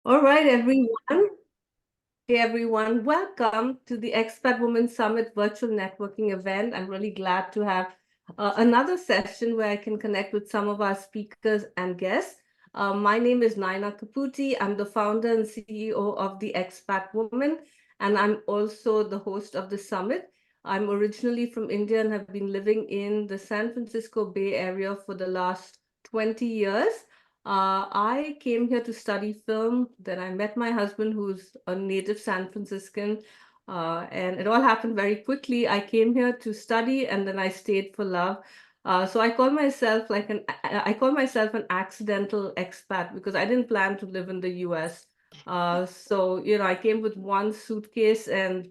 All right, everyone. Hey, everyone. Welcome to the Expat Women Summit virtual networking event. I'm really glad to have another session where I can connect with some of our speakers and guests. My name is Naina Kaputi. I'm the founder and CEO of the Expat Women, and I'm also the host of the summit. I'm originally from India and have been living in the San Francisco Bay Area for the last 20 years. I came here to study film. Then I met my husband, who's a native San Franciscan, and it all happened very quickly. I came here to study, and then I stayed for love. So I call myself an accidental expat because I didn't plan to live in the U.S. So I came with one suitcase and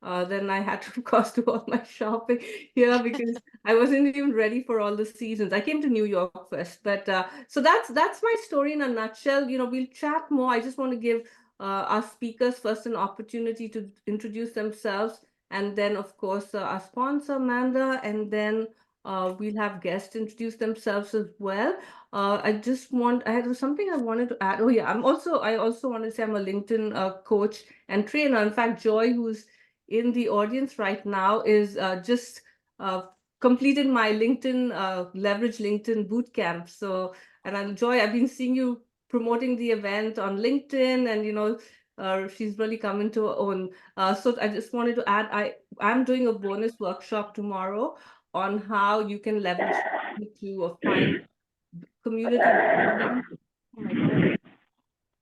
then I had to, of course, do all my shopping here because I wasn't even ready for all the seasons. I came to New York first, but so that's my story in a nutshell. We'll chat more. I just want to give our speakers first an opportunity to introduce themselves, and then, of course, our sponsor, Amanda, and then we'll have guests introduce themselves as well. I had something I wanted to add. Oh yeah, I also want to say I'm a LinkedIn coach and trainer. In fact, Joy, who's in the audience right now is just uh, completed my LinkedIn leverage LinkedIn bootcamp. So, and I've been seeing you promoting the event on LinkedIn, and she's really come into her own. So I just wanted to add, I'm doing a bonus workshop tomorrow on how you can leverage to find community building. Oh my God,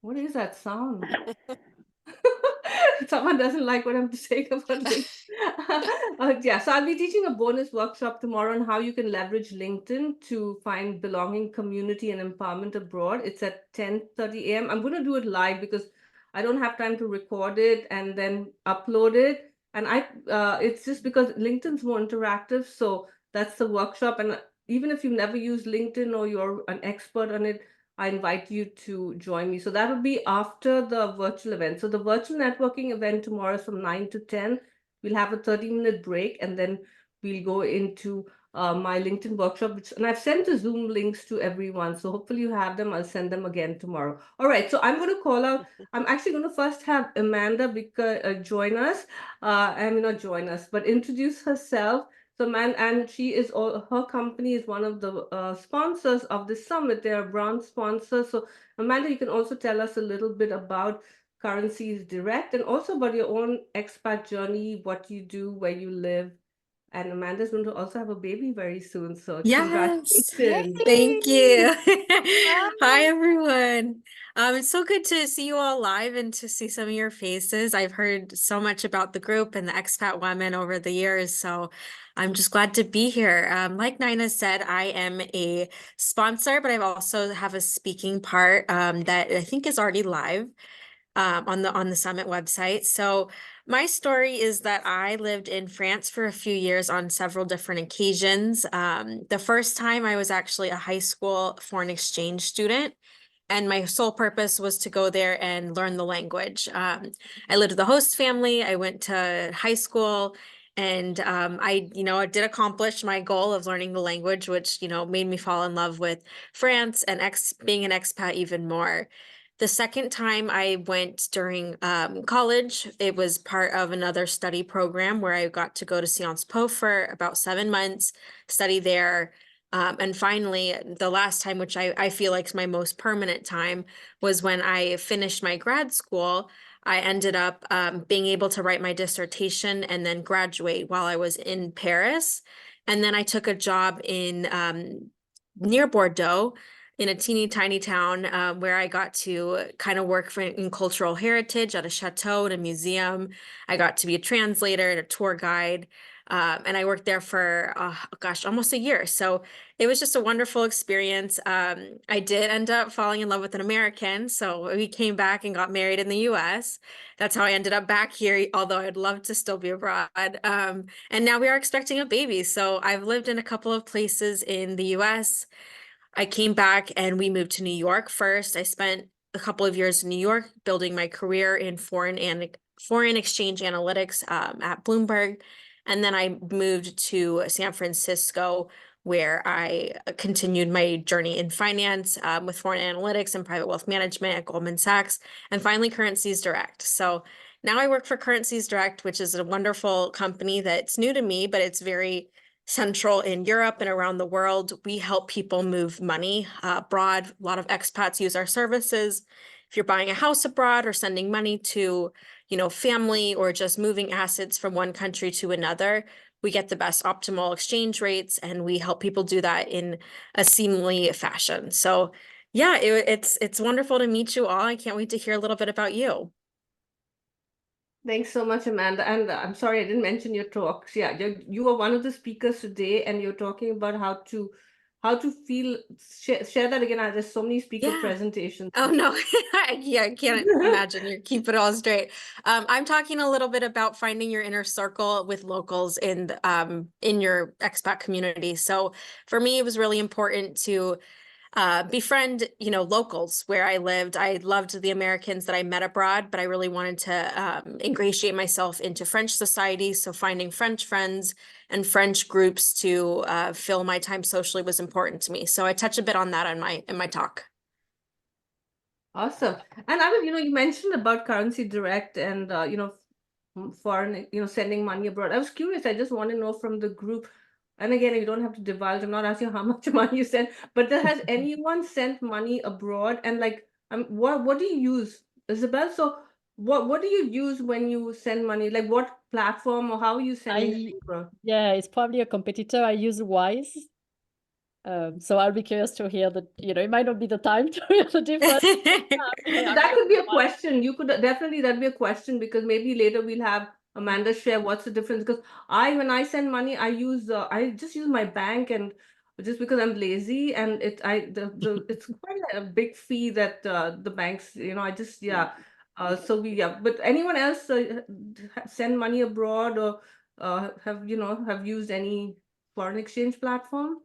what is that sound? Someone doesn't like what I'm saying about LinkedIn. Yeah, so I'll be teaching a bonus workshop tomorrow on how you can leverage LinkedIn to find belonging, community, and empowerment abroad. It's at 10:30 a.m. I'm going to do it live because I don't have time to record it and then upload it. And it's just because LinkedIn's more interactive, so that's the workshop. And even if you've never used LinkedIn or you're an expert on it, I invite you to join me. So that will be after the virtual event. So the virtual networking event tomorrow is from 9 to 10. We'll have a 30-minute break and then we'll go into my LinkedIn workshop, and I've sent the Zoom links to everyone. So hopefully you have them. I'll send them again tomorrow. All right. So I'm going to call out. I'm actually going to first have Amanda join us. Not join us, but introduce herself. So, man, and her company is one of the sponsors of the summit. They are brand sponsors. So, Amanda, you can also tell us a little bit about Currencies Direct and also about your own expat journey, what you do, where you live. And Amanda's going to also have a baby very soon. So, Yes, congratulations. thank you. Hi, Hi. everyone. It's so good to see you all live and to see some of your faces. I've heard so much about the group and the expat women over the years, so I'm just glad to be here. Like Nina said, I am a sponsor, but I also have a speaking part that I think is already live on the Summit website. So my story is that I lived in France for a few years on several different occasions. The first time I was actually a high school foreign exchange student. And my sole purpose was to go there and learn the language. I lived with a host family. I went to high school, and I did accomplish my goal of learning the language, which, made me fall in love with France and being an expat even more. The second time I went during college, it was part of another study program where I got to go to Sciences Po for about 7 months, study there. And finally, the last time, which I feel like is my most permanent time, was when I finished my grad school. I ended up being able to write my dissertation and then graduate while I was in Paris. And then I took a job in near Bordeaux in a teeny tiny town where I got to kind of work in cultural heritage at a chateau and a museum. I got to be a translator and a tour guide. And I worked there for, almost a year. So it was just a wonderful experience. I did end up falling in love with an American. So we came back and got married in the US. That's how I ended up back here, although I'd love to still be abroad. And now we are expecting a baby. So I've lived in a couple of places in the US. I came back and we moved to New York first. I spent a couple of years in New York building my career in foreign exchange analytics at Bloomberg. And then I moved to San Francisco, where I continued my journey in finance with foreign analytics and private wealth management at Goldman Sachs, and finally Currencies Direct. So now I work for Currencies Direct, which is a wonderful company that's new to me, but it's very central in Europe and around the world. We help people move money abroad. A lot of expats use our services. If you're buying a house abroad or sending money to, family, or just moving assets from one country to another, we get the best optimal exchange rates, and we help people do that in a seamless fashion. So yeah, it's wonderful to meet you all. I can't wait to hear a little bit about you. Thanks so much, Amanda. And I'm sorry I didn't mention your talks. Yeah, you are one of the speakers today, and you're talking about how to feel. Share that again. There's so many speaker Yeah. presentations. Oh no, yeah, I can't imagine you keep it all straight. I'm talking a little bit about finding your inner circle with locals in your expat community. So for me, it was really important to befriend, locals where I lived. I loved the Americans that I met abroad, but I really wanted to ingratiate myself into French society. So finding French friends and French groups to fill my time socially was important to me. So I touch a bit on that in my talk. Awesome. And I was, you mentioned about Currency Direct and foreign, sending money abroad. I was curious. I just want to know from the group. And again, you don't have to divulge. I'm not asking how much money you send, but has anyone sent money abroad? And like, what do you use, Isabel? So what do you use when you send money? Like what platform or how are you sending it abroad? Yeah, it's probably a competitor. I use Wise. So I'll be curious to hear it might not be the time to hear the difference. That could be a question. You could definitely, that'd be a question, because maybe later we'll have Amanda share what's the difference. Because when I send money, I just use my bank, and just because I'm lazy, and it's quite a big fee that the banks, I just, yeah. But anyone else send money abroad, or have used any foreign exchange platform?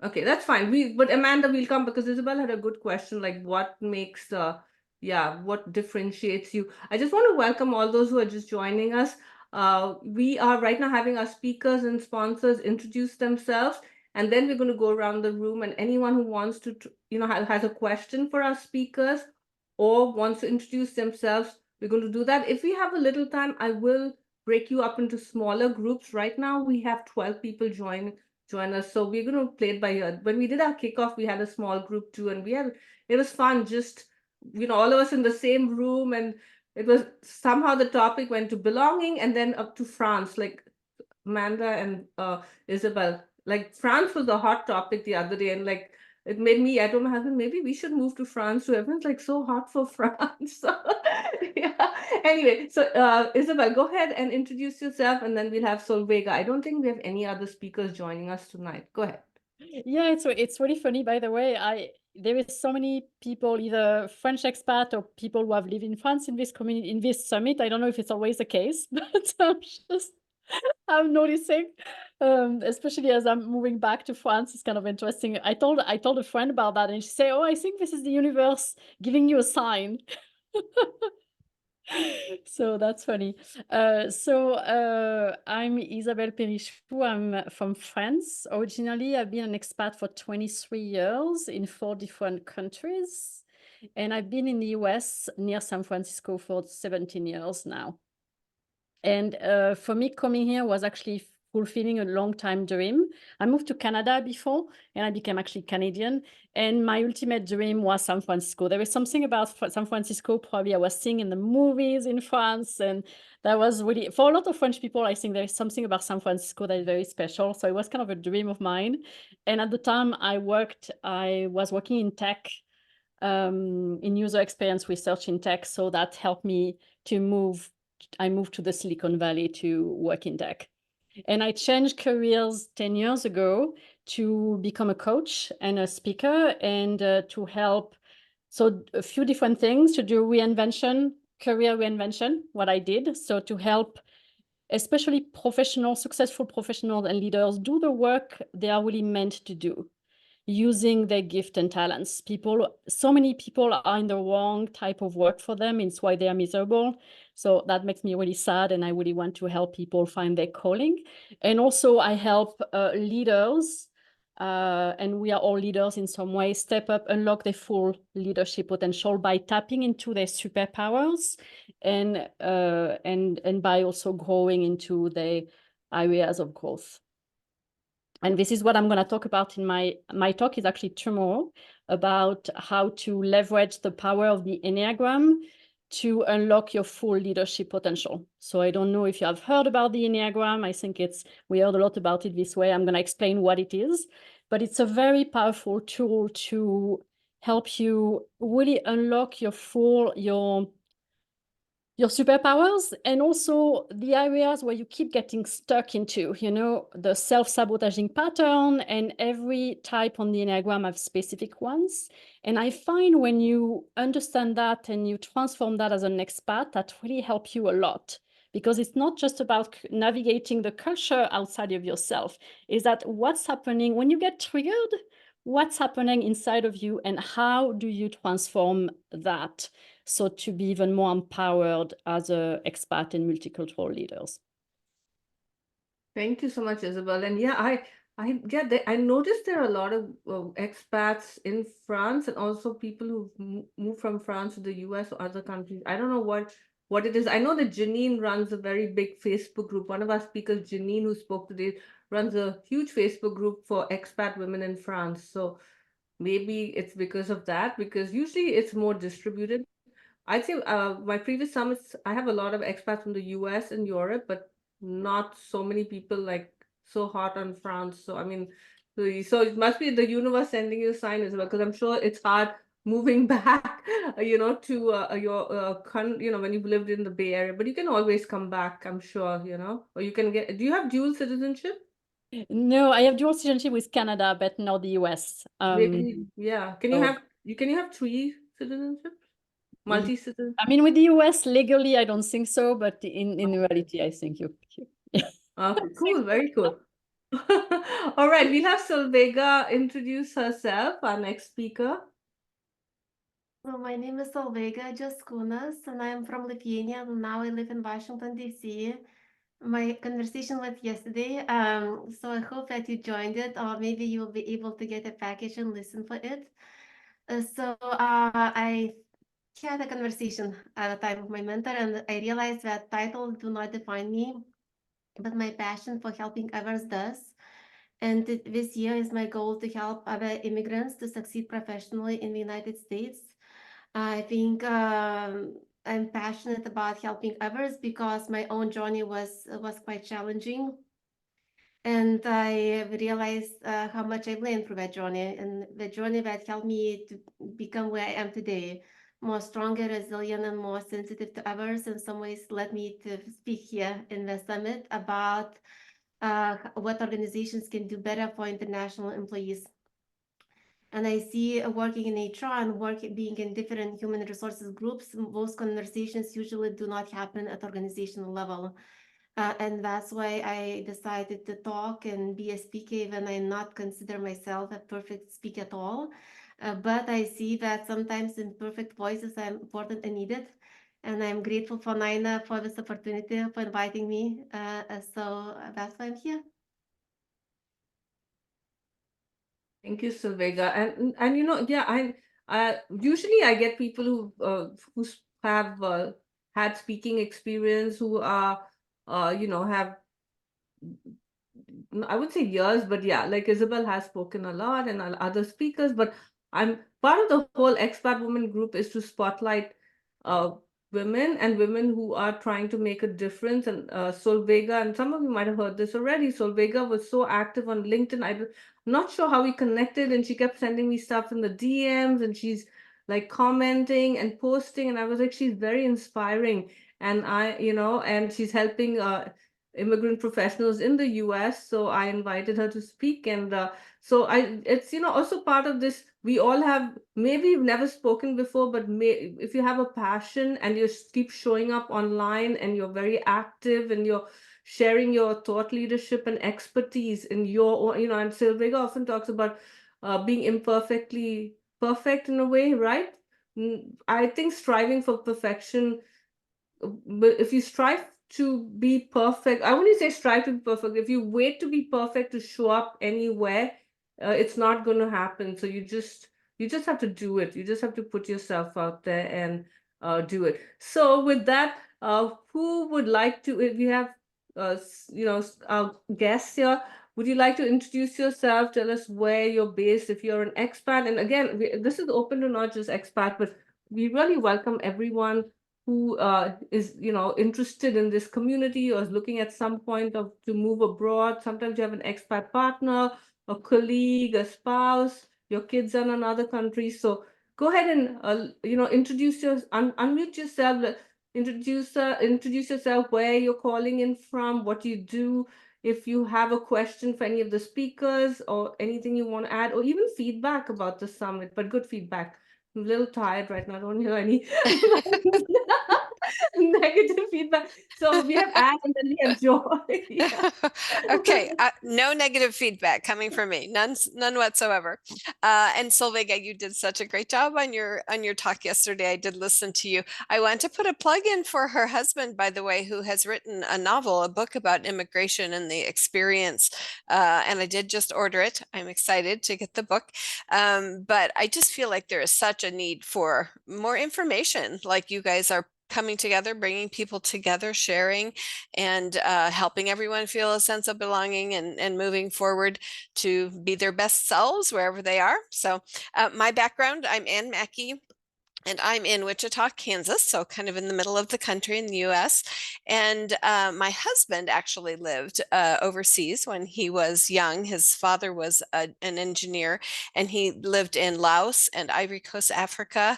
Okay, that's fine. But Amanda, we'll come, because Isabel had a good question, like what makes what differentiates you. I just want to welcome all those who are just joining us. We are right now having our speakers and sponsors introduce themselves, and then we're going to go around the room, and anyone who wants to, has a question for our speakers or wants to introduce themselves, we're going to do that. If we have a little time, I will break you up into smaller groups. Right now, we have 12 people join us. So we're going to play it by ear. When we did our kickoff, we had a small group too, and it was fun. Just, all of us in the same room, and it was somehow the topic went to belonging and then up to France, like Amanda and Isabel. Like France was a hot topic the other day, and like it made me, I told my husband, maybe we should move to France too. Everyone's like so hot for France. So, yeah. Anyway, so Isabel, go ahead and introduce yourself, and then we'll have Solvega. I don't think we have any other speakers joining us tonight. Go ahead. Yeah, it's really funny, by the way. There is so many people, either French expat or people who have lived in France in this community, in this summit. I don't know if it's always the case, but I'm noticing, especially as I'm moving back to France. It's kind of interesting. I told a friend about that, and she said, "Oh, I think this is the universe giving you a sign." So that's funny. I'm Isabelle Perichou. I'm from France. Originally, I've been an expat for 23 years in 4 different countries. And I've been in the US near San Francisco for 17 years now. And for me, coming here was actually fulfilling a long time dream. I moved to Canada before, and I became actually Canadian. And my ultimate dream was San Francisco. There was something about San Francisco, probably I was seeing in the movies in France. And that was really, for a lot of French people, I think there's something about San Francisco that is very special. So it was kind of a dream of mine. And at the time I was working in tech, in user experience research in tech. So that helped me to move. I moved to the Silicon Valley to work in tech. And I changed careers 10 years ago to become a coach and a speaker, and to help. So a few different things to do career reinvention, what I did. So to help, especially successful professionals and leaders do the work they are really meant to do. using their gift and talents. So many people are in the wrong type of work for them. It's why they are miserable. So that makes me really sad, and I really want to help people find their calling. And also I help leaders, and we are all leaders in some way, step up, unlock their full leadership potential by tapping into their superpowers and by also growing into their areas of growth. And this is what I'm going to talk about in my talk is actually tomorrow, about how to leverage the power of the Enneagram to unlock your full leadership potential. So I don't know if you have heard about the Enneagram. I think we heard a lot about it this way. I'm going to explain what it is, but it's a very powerful tool to help you really unlock your superpowers, and also the areas where you keep getting stuck into, the self-sabotaging pattern. And every type on the Enneagram have specific ones. And I find when you understand that and you transform that as an expat, that really helps you a lot, because it's not just about navigating the culture outside of yourself. Is that what's happening when you get triggered? What's happening inside of you, and how do you transform that? So to be even more empowered as a expat and multicultural leaders. Thank you so much, Isabel. And yeah, I noticed there are a lot of expats in France, and also people who've moved from France to the US or other countries. I don't know what it is. I know that Janine runs a very big Facebook group. One of our speakers, Janine, who spoke today, runs a huge Facebook group for expat women in France. So maybe it's because of that, because usually it's more distributed. I'd say my previous summits, I have a lot of expats from the US and Europe, but not so many people like so hot on France. So I mean, so it must be the universe sending you a sign as well, because I'm sure it's hard moving back, to your when you've lived in the Bay Area. But you can always come back, I'm sure, or you can get. Do you have dual citizenship? No, I have dual citizenship with Canada, but not the US. Maybe, yeah. Can you so- have three citizenships? Multi-citizen? I mean, with the US legally, I don't think so, but in reality, I think you. Okay, cool, very cool. All right, we'll have Solvega introduce herself, our next speaker. So my name is Solveiga Jaskūnas, and I'm from Lithuania. Now I live in Washington, D.C. My conversation was yesterday, so I hope that you joined it, or maybe you'll be able to get a package and listen for it. I had a conversation at the time with my mentor, and I realized that titles do not define me, but my passion for helping others does. And this year is my goal to help other immigrants to succeed professionally in the United States. I think I'm passionate about helping others because my own journey was quite challenging. And I realized how much I've learned through that journey, and the journey that helped me to become where I am today, more stronger, resilient, and more sensitive to others. In some ways, led me to speak here in the summit about what organizations can do better for international employees. And I see working in HR and being in different human resources groups, those conversations usually do not happen at organizational level. And that's why I decided to talk and be a speaker, even I not consider myself a perfect speaker at all. But I see that sometimes imperfect voices are important and needed. And I'm grateful for Naina for this opportunity, for inviting me. So that's why I'm here. Thank you, Solvega. And I usually I get people who have had speaking experience, who are have, I would say years, but yeah, like Isabel has spoken a lot, and other speakers, but I'm part of the whole expat women group is to spotlight uh, women who are trying to make a difference. And Solvega, and some of you might have heard this already, Solvega was so active on LinkedIn. I'm not sure how we connected, and she kept sending me stuff in the DMs, and she's like commenting and posting, and I was like, she's very inspiring. And and she's helping immigrant professionals in the US. So I invited her to speak. And it's, also part of this. We all have, maybe you've never spoken before, but if you have a passion and you keep showing up online and you're very active and you're sharing your thought leadership and expertise in your own, and Silvega often talks about being imperfectly perfect in a way, right? I think striving for perfection, but if you strive to be perfect, I wouldn't say strive to be perfect. If you wait to be perfect to show up anywhere, it's not going to happen. So you just have to do it. You just have to put yourself out there and do it. So with that, who would like to, if you have, our guests here, would you like to introduce yourself? Tell us where you're based, if you're an expat. And again, this is open to not just expat, but we really welcome everyone who is interested in this community or is looking at some point of to move abroad. Sometimes you have an expat partner, a colleague, a spouse, your kids are in another country. So go ahead and unmute yourself, introduce yourself, where you're calling in from, what you do. If you have a question for any of the speakers or anything you want to add, or even feedback about the summit, but good feedback. I'm a little tired right now. I don't hear any negative feedback. So we have Anne and then we have Joy. Yeah. Okay, no negative feedback coming from me, none whatsoever. And Solveiga, you did such a great job on your talk yesterday. I did listen to you. I want to put a plug in for her husband, by the way, who has written a novel, a book about immigration and the experience. And I did just order it. I'm excited to get the book. But I just feel like there is such a need for more information, like you guys are coming together, bringing people together, sharing, and helping everyone feel a sense of belonging and moving forward to be their best selves wherever they are. So my background, I'm Ann Mackey. And I'm in Wichita, Kansas, so kind of in the middle of the country in the US. And my husband actually lived overseas when he was young. His father was an engineer, and he lived in Laos and Ivory Coast, Africa.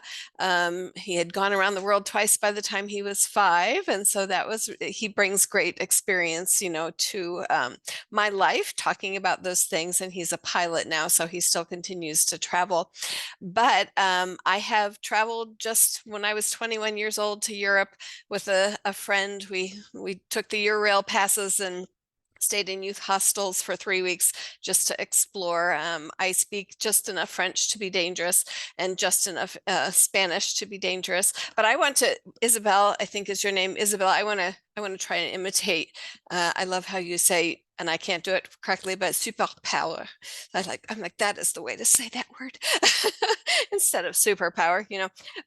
He had gone around the world twice by the time he was 5. And so he brings great experience, to my life, talking about those things. And he's a pilot now, so he still continues to travel. But I have traveled just when I was 21 years old to Europe with a friend. We took the Eurail passes and stayed in youth hostels for 3 weeks just to explore. I speak just enough French to be dangerous and just enough Spanish to be dangerous. But I want to, Isabel, I think is your name, Isabel. I want to try and imitate. I love how you say, and I can't do it correctly, but superpower. I'm like, that is the way to say that word instead of superpower,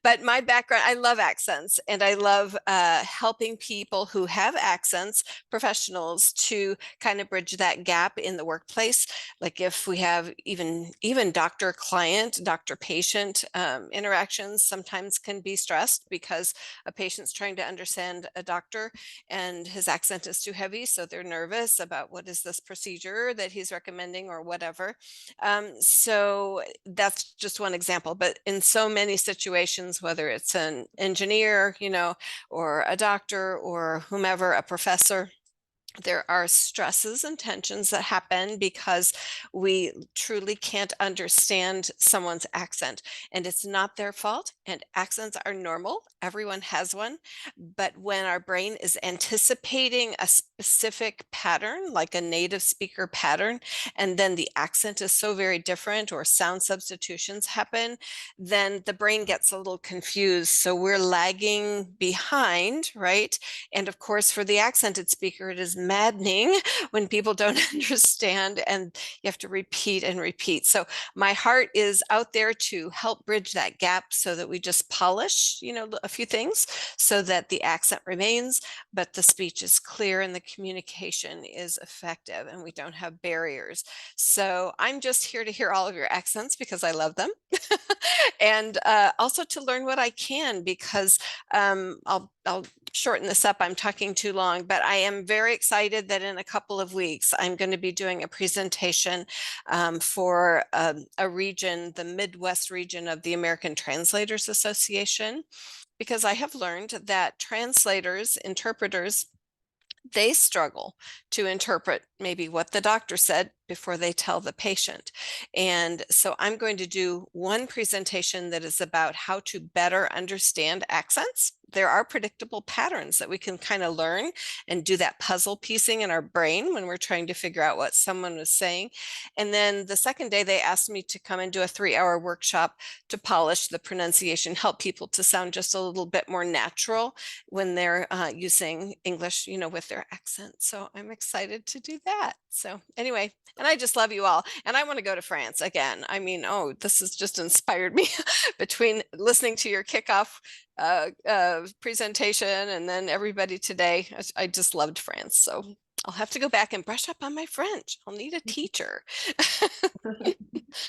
But my background, I love accents, and I love helping people who have accents, professionals, to kind of bridge that gap in the workplace. Like if we have even doctor-client, doctor-patient interactions sometimes can be stressed because a patient's trying to understand a doctor and his accent is too heavy, so they're nervous about what is this procedure that he's recommending or whatever. So that's just one example, but in so many situations, whether it's an engineer, or a doctor or whomever, a professor, there are stresses and tensions that happen because we truly can't understand someone's accent, and it's not their fault, and accents are normal. Everyone has one. But when our brain is anticipating a specific pattern, like a native speaker pattern, and then the accent is so very different or sound substitutions happen, then the brain gets a little confused. So we're lagging behind, right? And of course, for the accented speaker, it is maddening when people don't understand and you have to repeat and repeat. So my heart is out there to help bridge that gap so that we just polish, a few things so that the accent remains, but the speech is clear and the communication is effective and we don't have barriers. So I'm just here to hear all of your accents because I love them. And also to learn what I can, because I'll shorten this up. I'm talking too long, but I am very excited that in a couple of weeks, I'm going to be doing a presentation for a region, the Midwest region of the American Translators Association, because I have learned that translators, interpreters, they struggle to interpret maybe what the doctor said before they tell the patient. And so I'm going to do one presentation that is about how to better understand accents. there are predictable patterns that we can kind of learn and do that puzzle piecing in our brain when we're trying to figure out what someone was saying. And then the second day, they asked me to come and do a 3-hour workshop to polish the pronunciation, help people to sound just a little bit more natural when they're using English, with their accent. So I'm excited to do that. So anyway, and I just love you all. And I want to go to France again. I mean, this has just inspired me between listening to your kickoff presentation and then everybody today. I just loved France. So I'll have to go back and brush up on my French. I'll need a teacher.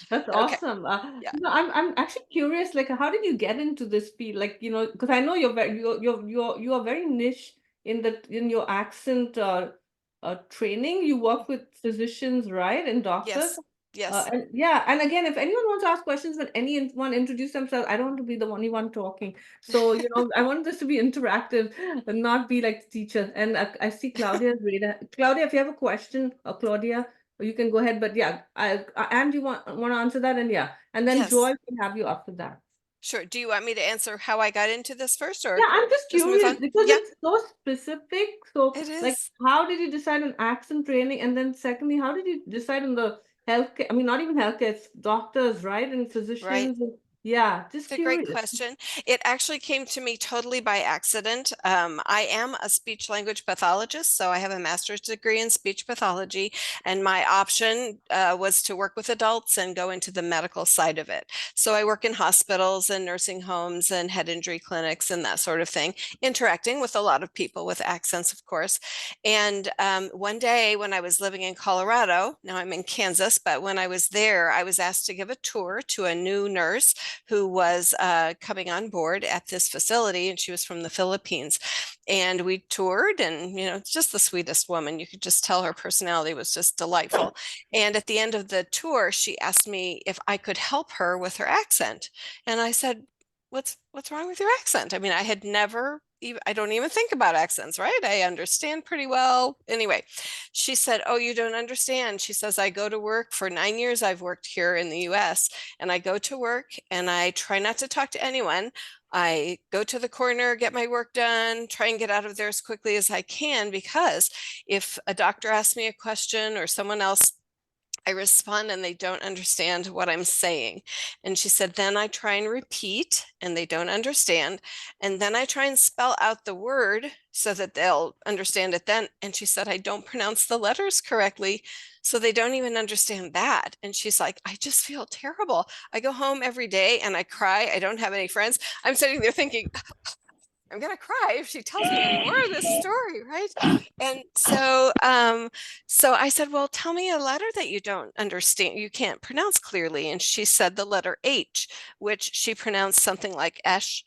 That's Okay. awesome. Yeah. I'm actually curious, like, how did you get into this field? Like, because I know you are very niche in your accent training. You work with physicians, right, and doctors. Yes. And again, if anyone wants to ask questions when anyone introduce themselves, I don't want to be the only one talking. So, I want this to be interactive and not be like the teacher. And I see Claudia's reader. Claudia, if you have a question, or Claudia, you can go ahead. But yeah, and you want to answer that, and then Yes. Joy can have you after that. Sure. Do you want me to answer how I got into this first, or Yeah, I'm just move curious on? because Yeah, it's so specific. So, it like, is. how did you decide on accent training? And then secondly, how did you decide on the healthcare? I mean, not even healthcare, it's doctors, right? And Right. physicians. Yeah, just It's a great curious. question. It actually came to me totally by accident. I am a speech language pathologist, so I have a master's degree in speech pathology, and my option was to work with adults and go into the medical side of it. So I work in hospitals and nursing homes and head injury clinics and that sort of thing, interacting with a lot of people with accents, of course. And one day when I was living in Colorado, now I'm in Kansas, but when I was there, I was asked to give a tour to a new nurse who was coming on board at this facility, and she was from the Philippines. And we toured, and just the sweetest woman. You could just tell her personality was just delightful. And at the end of the tour, she asked me if I could help her with her accent. And I said, what's wrong with your accent? I mean, I had never even, I don't even think about accents, right? I understand pretty well. Anyway, she said, oh, you don't understand. She says, I go to work for 9 years. I've worked here in the US, and I go to work and I try not to talk to anyone. I go to the corner, get my work done, try and get out of there as quickly as I can, because if a doctor asks me a question or someone else, I respond and they don't understand what I'm saying. And she said, then I try and repeat and they don't understand. And then I try and spell out the word so that they'll understand it then. And she said, I don't pronounce the letters correctly, so they don't even understand that. And she's like, I just feel terrible. I go home every day and I cry. I don't have any friends. I'm sitting there thinking, I'm gonna cry if she tells me any more of this story, right? And so I said, well, tell me a letter that you don't understand, you can't pronounce clearly. And she said the letter H, which she pronounced something like Esh.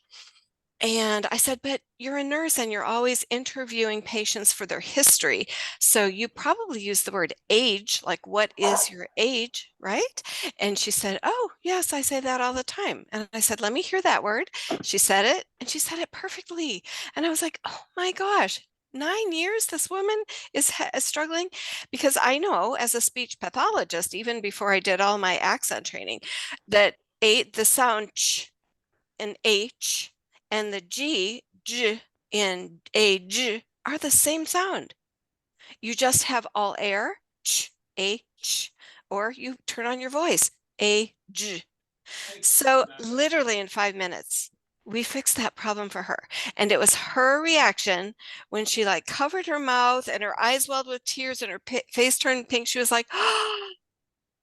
And I said, but you're a nurse and you're always interviewing patients for their history. So you probably use the word age, like what is your age, right? And she said, oh, yes, I say that all the time. And I said, let me hear that word. She said it, and she said it perfectly. And I was like, oh my gosh, 9 years this woman is struggling, because I know as a speech pathologist, even before I did all my accent training, that the sound ch and H and the j and age are the same sound. You just have all air, ch, h, or you turn on your voice, age. So literally in 5 minutes, we fixed that problem for her. And it was her reaction when she like covered her mouth and her eyes welled with tears and her face turned pink. She was like, oh,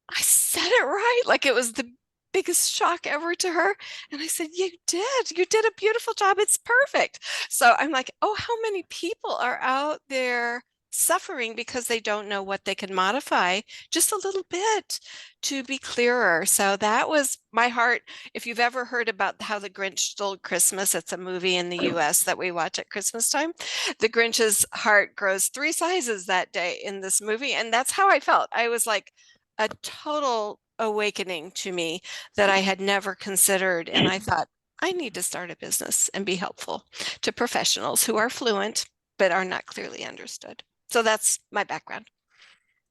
I said it right. Like it was the biggest shock ever to her. And I said, you did a beautiful job. It's perfect. So I'm like, oh, how many people are out there suffering because they don't know what they can modify just a little bit to be clearer. So that was my heart. If you've ever heard about how the Grinch stole Christmas, it's a movie in the US that we watch at Christmas time. The Grinch's heart grows 3 sizes that day in this movie. And that's how I felt. I was like, a total awakening to me that I had never considered. And I thought, I need to start a business and be helpful to professionals who are fluent but are not clearly understood. So that's my background.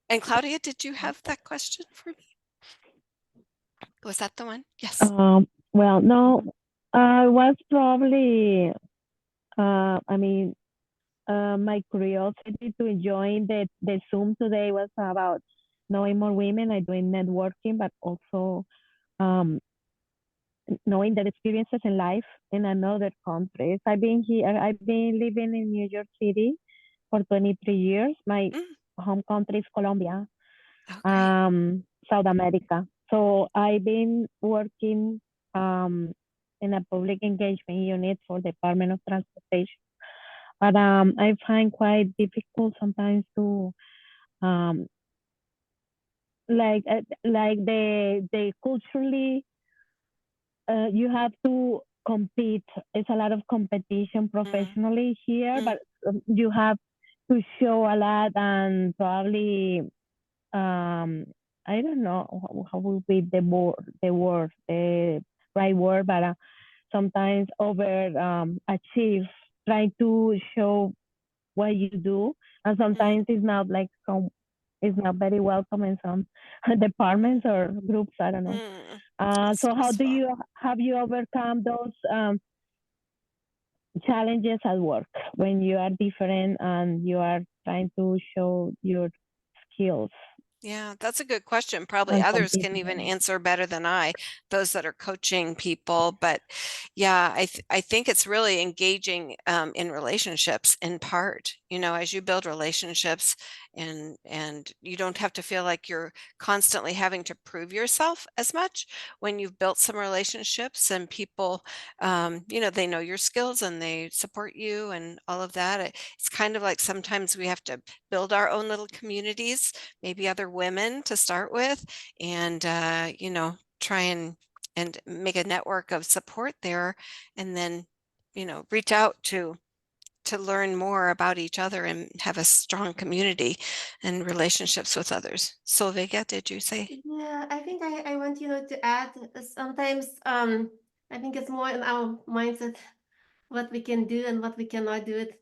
And Claudia, did you have that question for me? Was that the one? Yes. Well, no, I was probably I mean, my curiosity to join the Zoom today was about knowing more women. I doing networking, but also um, knowing their experiences in life in another countries. I've been here. I've been living in New York City for 23 years. My Mm, home country is Colombia, okay. South America. So I've been working in a public engagement unit for the Department of Transportation. But I find quite difficult sometimes to um, like the culturally you have to compete. It's a lot of competition Mm, professionally here, mm, but you have to show a lot and probably I don't know how would be the right word, but sometimes over achieve, try to show what you do, and mm, sometimes it's not very welcome in some departments or groups. I don't know. mm. So how do Stressful. you have you overcome those challenges at work when you are different and you are trying to show your skills Yeah, that's a good question. Probably and others can even competing? answer better than I, those that are coaching people. But yeah, I think it's really engaging in relationships in part. You know, as you build relationships, and you don't have to feel like you're constantly having to prove yourself as much when you've built some relationships and people, you know, they know your skills and they support you and all of that. It's kind of like sometimes we have to build our own little communities, maybe other women to start with, and you know, try and make a network of support there, and then, you know, reach out to learn more about each other and have a strong community and relationships with others. Solvega, did you say? Yeah, I think I want, to add sometimes I think it's more in our mindset what we can do and what we cannot do it.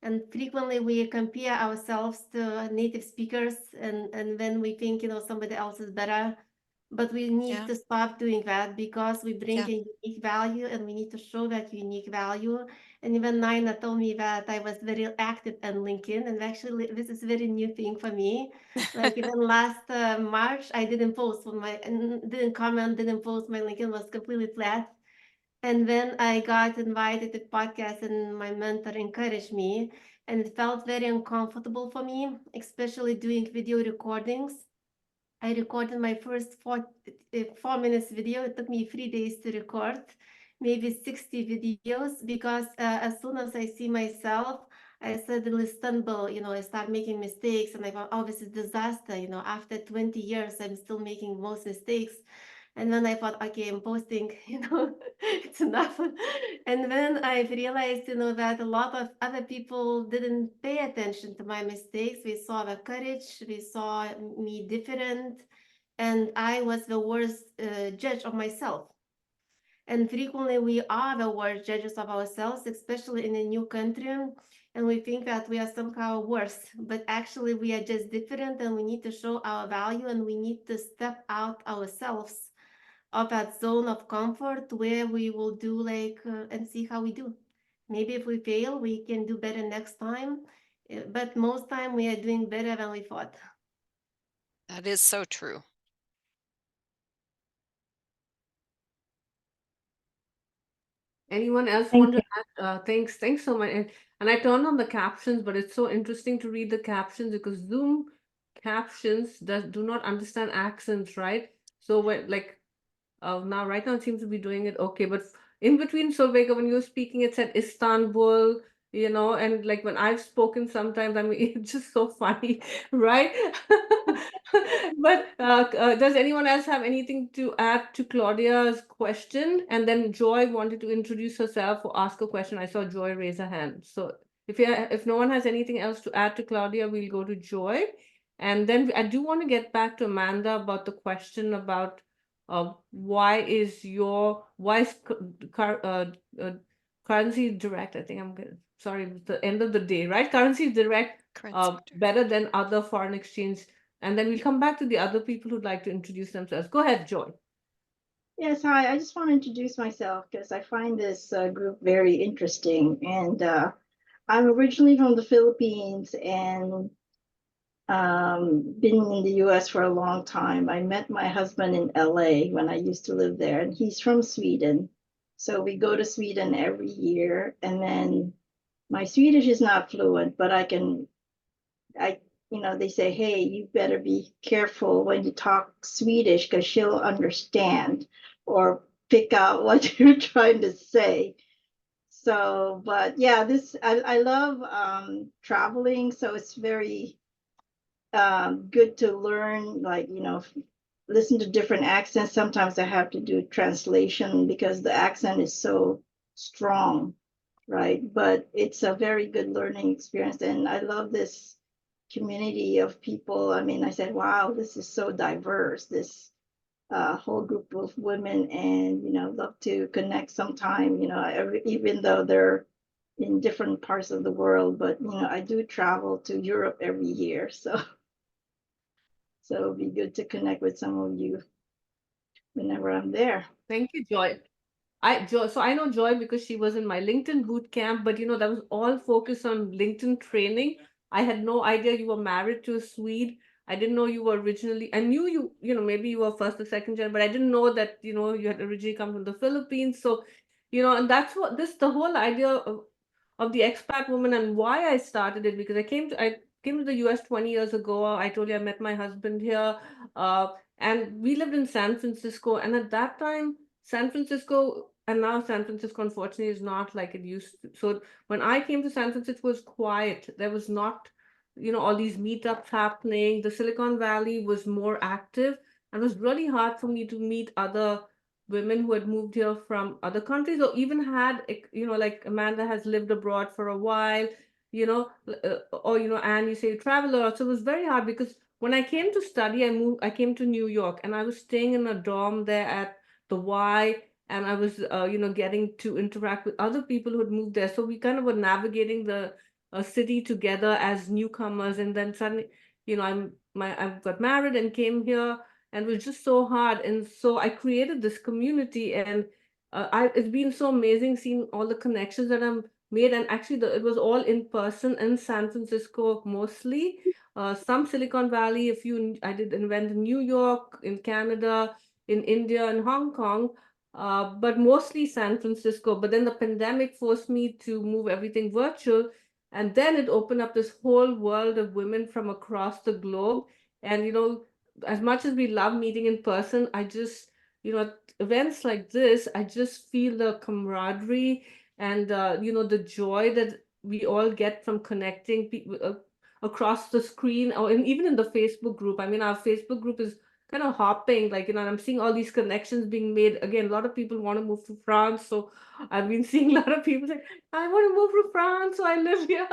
And frequently we compare ourselves to native speakers, and when we think, somebody else is better. But we need Yeah, to stop doing that because we bring yeah. a unique value and we need to show that unique value. And even Nina told me that I was very active on LinkedIn, and actually this is a very new thing for me. Like even last March, I didn't post on didn't comment, didn't post. My LinkedIn was completely flat. And then I got invited to podcast, and my mentor encouraged me, and it felt very uncomfortable for me, especially doing video recordings. I recorded my first 4 minutes video. It took me 3 days to record, maybe 60 videos, because as soon as I see myself, I suddenly stumble, I start making mistakes, and I thought, oh, this is disaster. After 20 years, I'm still making most mistakes. And then I thought, okay, I'm posting, it's enough. And then I realized, that a lot of other people didn't pay attention to my mistakes. We saw the courage, we saw me different, and I was the worst judge of myself. And frequently we are the worst judges of ourselves, especially in a new country. And we think that we are somehow worse, but actually we are just different, and we need to show our value, and we need to step out ourselves of that zone of comfort where we will do and see how we do. Maybe if we fail, we can do better next time. But most time we are doing better than we thought. That is so true. Anyone else Thank want to you. add? Thanks so much. And I turned on the captions, but it's so interesting to read the captions because Zoom captions do not understand accents, right? So when right now it seems to be doing it okay, but in between Solvega, when you were speaking, it said Istanbul, and like when I've spoken sometimes, I mean, it's just so funny, right? But does anyone else have anything to add to Claudia's question? And then Joy wanted to introduce herself or ask a question. I saw Joy raise her hand. So if no one has anything else to add to Claudia, we'll go to Joy. And then I do want to get back to Amanda about the question about why is Currency Direct, I think I'm good. Sorry, it's the end of the day, right? Currency Direct Currency better than other foreign exchange. And then we'll come back to the other people who'd like to introduce themselves. Go ahead, Joy. Yes, hi. I just want to introduce myself because I find this group very interesting. And I'm originally from the Philippines and been in the US for a long time. I met my husband in LA when I used to live there, and he's from Sweden. So we go to Sweden every year. And then my Swedish is not fluent, but they say, hey, you better be careful when you talk Swedish because she'll understand or pick out what you're trying to say. So, but yeah, I love traveling. So it's very good to learn, like, listen to different accents. Sometimes I have to do translation because the accent is so strong, right? But it's a very good learning experience. And I love this community of people. I mean, I said, wow, this is so diverse, this whole group of women, and, love to connect sometime, even though they're in different parts of the world. But, I do travel to Europe every year. So it'd be good to connect with some of you whenever I'm there. Thank you, Joy. So I know Joy because she was in my LinkedIn boot camp, but that was all focused on LinkedIn training. I had no idea you were married to a Swede. I didn't know you were originally, I knew you, maybe you were first or second gen, but I didn't know that, you had originally come from the Philippines. So, and that's the whole idea of the expat woman and why I started it, because I came to the US 20 years ago. I told you I met my husband here, and we lived in San Francisco. And at that time, San Francisco, and now San Francisco, unfortunately, is not like it used to. So when I came to San Francisco, it was quiet. There was not, all these meetups happening. The Silicon Valley was more active, and it was really hard for me to meet other women who had moved here from other countries, or even had, like Amanda has lived abroad for a while, or, and you say you travel a lot. So it was very hard because when I came to study, I came to New York, and I was staying in a dorm there at the Y, and I was, getting to interact with other people who had moved there. So we kind of were navigating the city together as newcomers. And then suddenly, I got married and came here, and it was just so hard. And so I created this community, and it's been so amazing seeing all the connections that I'm made. And actually, it was all in person in San Francisco mostly. Some Silicon Valley, I did invent in New York, in Canada, in India and Hong Kong, but mostly San Francisco. But then the pandemic forced me to move everything virtual. And then it opened up this whole world of women from across the globe. And, as much as we love meeting in person, I just, events like this, I just feel the camaraderie and, the joy that we all get from connecting people across the screen, or even in the Facebook group. I mean, our Facebook group is kind of hopping, like, and I'm seeing all these connections being made. Again, a lot of people want to move to France. So I've been seeing a lot of people say, I want to move to France, so I live here.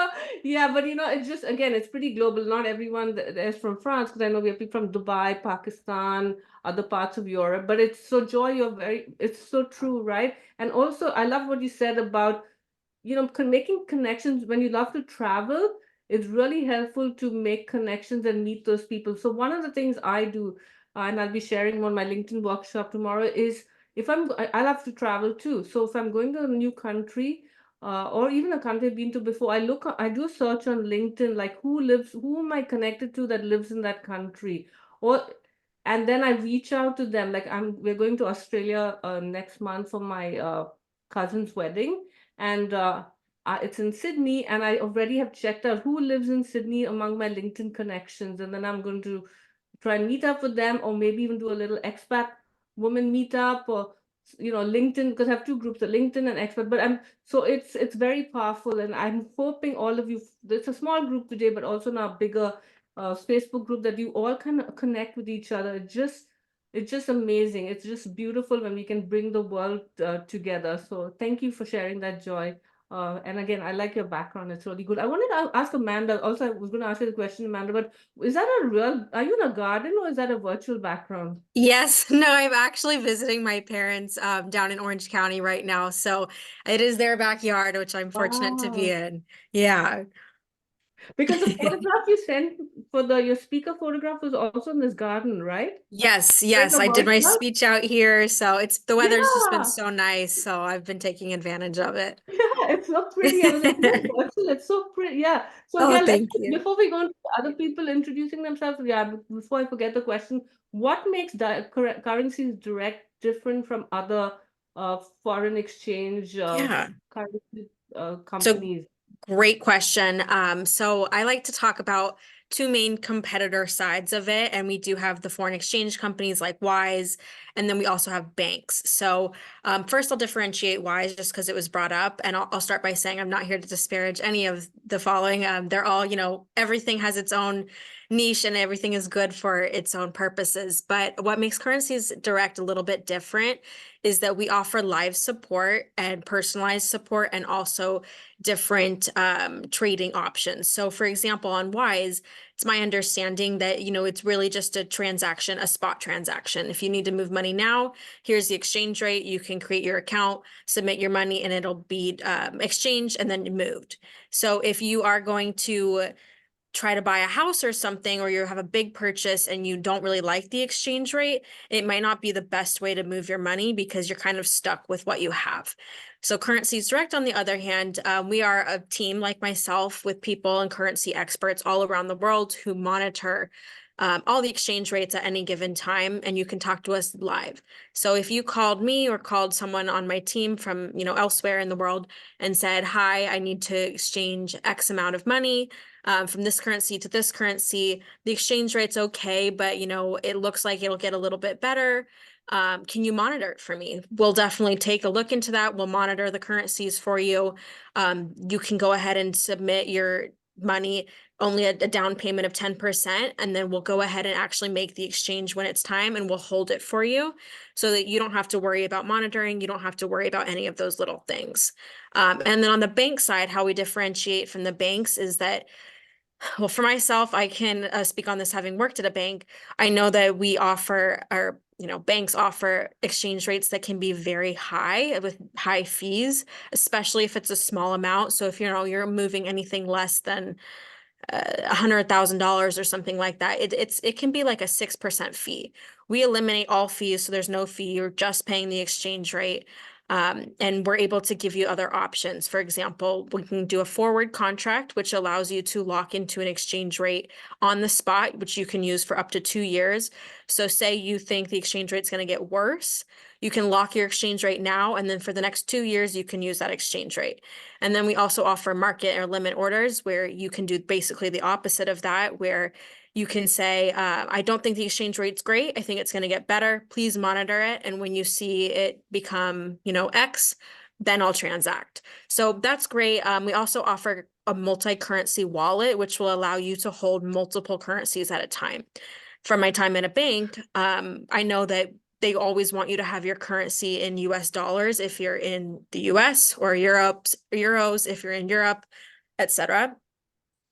Yeah, but it's just, again, it's pretty global. Not everyone is from France, because I know we have people from Dubai, Pakistan, other parts of Europe. But it's so, Joy, it's so true, right? And also, I love what you said about making connections. When you love to travel, it's really helpful to make connections and meet those people. So one of the things I do, and I'll be sharing on my LinkedIn workshop tomorrow, is I love to travel too. So if I'm going to a new country, or even a country I've been to before, I do a search on LinkedIn, like who am I connected to that lives in that country, and then I reach out to them. Like we're going to Australia next month for my cousin's wedding, and it's in Sydney, and I already have checked out who lives in Sydney among my LinkedIn connections, and then I'm going to try and meet up with them, or maybe even do a little expat woman meetup, or LinkedIn, because I have two groups, the LinkedIn and expat. But it's very powerful, and I'm hoping all of you. It's a small group today, but also now bigger Facebook group, that you all kind of connect with each other. It's just amazing. It's just beautiful when we can bring the world together. So thank you for sharing that, Joy. And again, I like your background. It's really good. I wanted to ask Amanda. Also, I was going to ask you the question, Amanda, but are you in a garden, or is that a virtual background? Yes, no, I'm actually visiting my parents down in Orange County right now. So it is their backyard, which I'm fortunate to be Wow. in. Yeah. Because the photograph you sent for your speaker photograph was also in this garden, right? Yes, Like yes, a I did my virtual? speech out here, so the weather's just been Yeah. so nice, so I've been taking advantage of it. Yeah, it's so pretty. I was like, "Oh, virtual, it's so pretty." Yeah. So Oh, yeah, thank you. before we go into other people introducing themselves, before I forget the question, what makes Currencies Direct different from other foreign exchange Yeah. currency So companies? great question. So I like to talk about two main competitor sides of it, and we do have the foreign exchange companies like Wise, and then we also have banks. So first I'll differentiate Wise just because it was brought up, and I'll start by saying I'm not here to disparage any of the following. They're all, everything has its own niche and everything is good for its own purposes. But what makes Currencies Direct a little bit different is that we offer live support and personalized support, and also different trading options. So for example, on Wise, it's my understanding that, it's really just a transaction, a spot transaction. If you need to move money now, here's the exchange rate. You can create your account, submit your money, and it'll be exchanged and then moved. So if you are going to try to buy a house or something, or you have a big purchase and you don't really like the exchange rate, it might not be the best way to move your money because you're kind of stuck with what you have. So Currencies Direct, on the other hand, we are a team like myself with people and currency experts all around the world who monitor all the exchange rates at any given time, and you can talk to us live. So if you called me or called someone on my team from, elsewhere in the world and said, "Hi, I need to exchange X amount of money from this currency to this currency, the exchange rate's okay, but it looks like it'll get a little bit better. Can you monitor it for me?" We'll definitely take a look into that. We'll monitor the currencies for you. You can go ahead and submit your money, only a down payment of 10%, and then we'll go ahead and actually make the exchange when it's time, and we'll hold it for you so that you don't have to worry about monitoring. You don't have to worry about any of those little things. And then on the bank side, how we differentiate from the banks is that, well, for myself, I can speak on this having worked at a bank. I know that we offer, or banks offer exchange rates that can be very high with high fees, especially if it's a small amount. So if you're moving anything less than $100,000 or something like that, it can be like a 6% fee. We eliminate all fees, so there's no fee. You're just paying the exchange rate. And we're able to give you other options. For example, we can do a forward contract, which allows you to lock into an exchange rate on the spot, which you can use for up to 2 years. So say you think the exchange rate's going to get worse, you can lock your exchange rate now, and then for the next 2 years, you can use that exchange rate. And then we also offer market or limit orders, where you can do basically the opposite of that, where you can say, "I don't think the exchange rate's great. I think it's going to get better. Please monitor it. And when you see it become, X, then I'll transact." So that's great. We also offer a multi-currency wallet, which will allow you to hold multiple currencies at a time. From my time in a bank, I know that they always want you to have your currency in US dollars if you're in the US, or euros if you're in Europe, etc.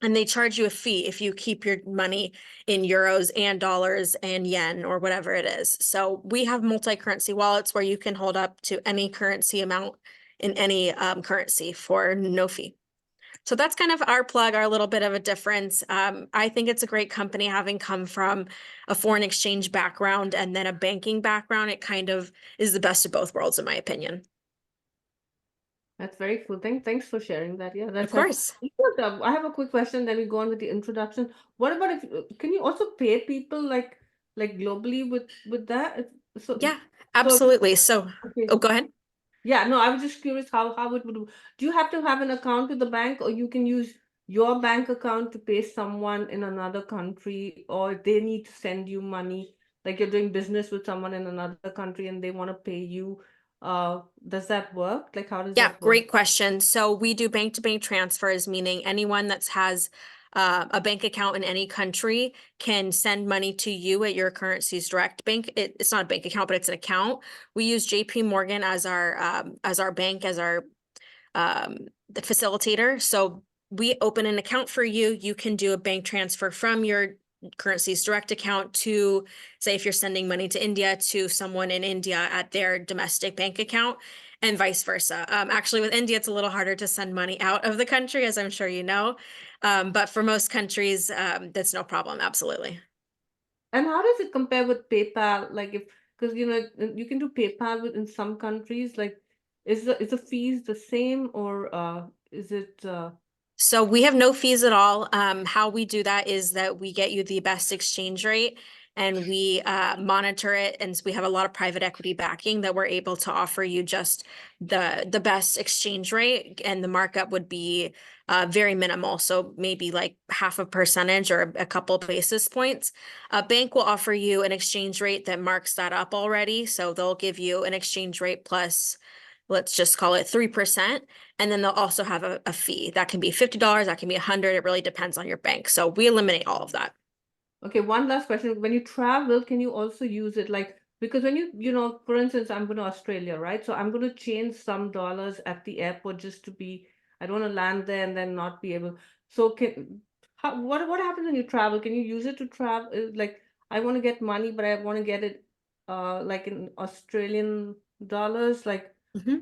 And they charge you a fee if you keep your money in euros and dollars and yen or whatever it is. So we have multi-currency wallets where you can hold up to any currency amount in any currency for no fee. So that's kind of our plug, our little bit of a difference. I think it's a great company, having come from a foreign exchange background and then a banking background. It kind of is the best of both worlds, in my opinion. That's very cool. Thanks for sharing that. Yeah, that's Of course. helpful. I have a quick question, then we go on with the introduction. What about can you also pay people like globally with that? So Yeah, so absolutely. So, okay. oh, go ahead. Yeah, no, I was just curious how it would do. Do you have to have an account with the bank, or you can use your bank account to pay someone in another country, or they need to send you money, like you're doing business with someone in another country and they want to pay you? Does that work? Like, how does Yeah, that work? great question. So we do bank-to-bank transfers, meaning anyone that has a bank account in any country can send money to you at your Currencies Direct bank. It's not a bank account, but it's an account. We use JP Morgan as our bank, as our the facilitator. So we open an account for you. You can do a bank transfer from your Currencies Direct account to, say, if you're sending money to India, to someone in India at their domestic bank account. and vice versa. Actually, with India, it's a little harder to send money out of the country, as I'm sure you know. But for most countries, that's no problem. Absolutely. And how does it compare with PayPal? Like if, because you know, you can do PayPal in some countries, like is the fees the same or is it So we have no fees at all. How we do that is that we get you the best exchange rate and we monitor it. And we have a lot of private equity backing that we're able to offer you just the best exchange rate, and the markup would be very minimal. So maybe like 0.5% or a couple basis points. A bank will offer you an exchange rate that marks that up already. So they'll give you an exchange rate plus, let's just call it 3%. And then they'll also have a fee that can be $50, that can be 100. It really depends on your bank. So we eliminate all of that. Okay, one last question. When you travel, can you also use it like, because when you know, for instance, I'm going to Australia, right? So I'm going to change some dollars at the airport just to be, I don't want to land there and then not be able. So what happens when you travel? Can you use it to travel? Like, I want to get money, but I want to get it like in Australian dollars. Like,